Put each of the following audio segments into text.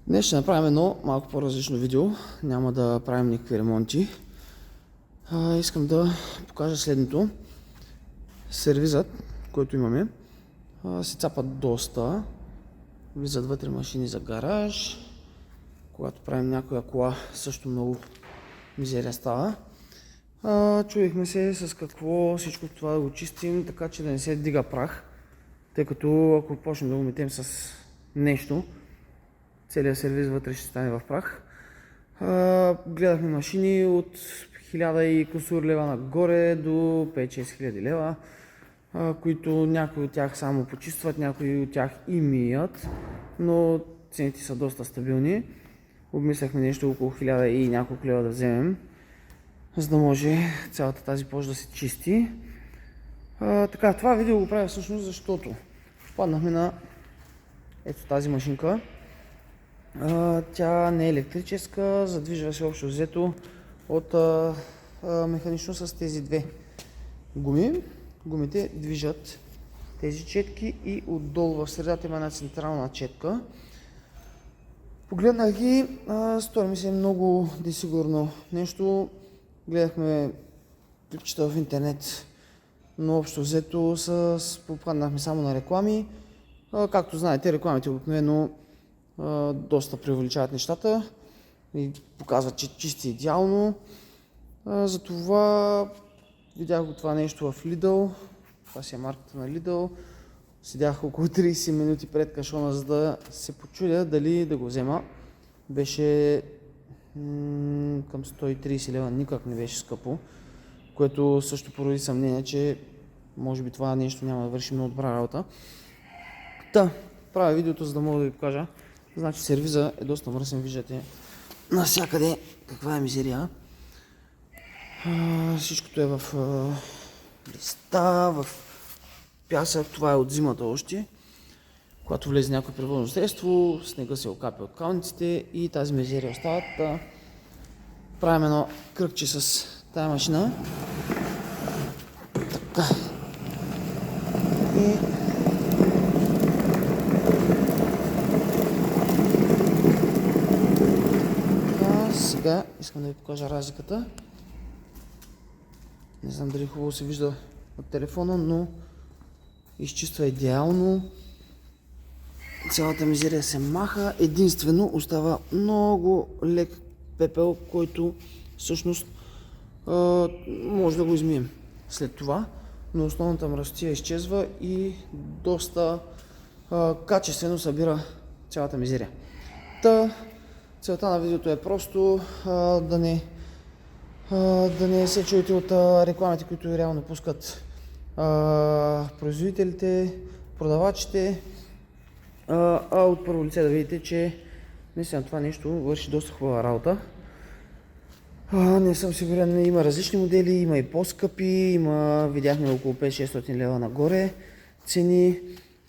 Днес ще направим едно малко по-различно видео. Няма да правим никакви ремонти. Искам да покажа следното. Сервизът, който имаме, се цапат доста. Влизат вътре машини за гараж. Когато правим някоя кола, също много мизерия става. Чудихме се с какво всичко това да го чистим, така че да не се дига прах. Тъй като ако почнем да го метем с нещо, целият сервиз вътре ще стане в прах. Гледахме машини от 1000 и кусур лева нагоре до 5-6 хиляди лева, които някои от тях само почистват, някои от тях и мият, но цените са доста стабилни. Обмисляхме нещо около 1000 и няколко лева да вземем, за да може цялата тази площ да се чисти. Това видео го правя всъщност, защото попаднахме на ето тази машинка. Тя не е електрическа, задвижва се общо взето от механично с тези две гуми. Гумите движат тези четки и отдолу в средата има една централна четка. Погледнах ги, стори ми се много несигурно нещо. Гледахме клипчета в интернет, но общо взето попаднахме само на реклами. Както знаете, рекламите обикновено доста преувеличават нещата и показват, че чисти идеално. Затова видях го това нещо в Lidl. Това си е марката на Lidl. Седях около 30 минути пред кашона, за да се почудя дали да го взема. Беше към 130 лева, никак не беше скъпо, което също породи съмнение, че може би това нещо няма да върши много добра работа. Правя видеото, за да мога да ви покажа. Значи сервиза е доста мръсен, виждате навсякъде каква е мизерия. Всичкото е в листа, в пясък, това е от зимата още. Когато влезе някое превозно средство, снега се окапя от калниците и тази мизерия остават. Правим едно кръгче с тази машина. Така. И сега искам да ви покажа разликата. Не знам дали хубаво се вижда от телефона, но изчиства идеално. Цялата мизерия се маха. Единствено остава много лек пепел, който всъщност може да го измием след това. Но основната мръсотия изчезва и доста качествено събира цялата мизерия. Целта на видеото е просто да не се чуете от рекламите, които реално пускат производителите, продавачите, от първо лице да видите, че наистина това нещо върши доста хубава работа. Не съм сигурен, има различни модели, има и по-скъпи, видяхме около 500-600 лева нагоре цени.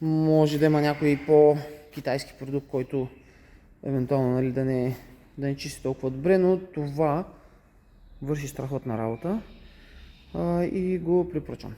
Може да има някой по-китайски продукт, който евентуално да не чисти толкова добре, но това върши страхотна работа и го препоръчвам.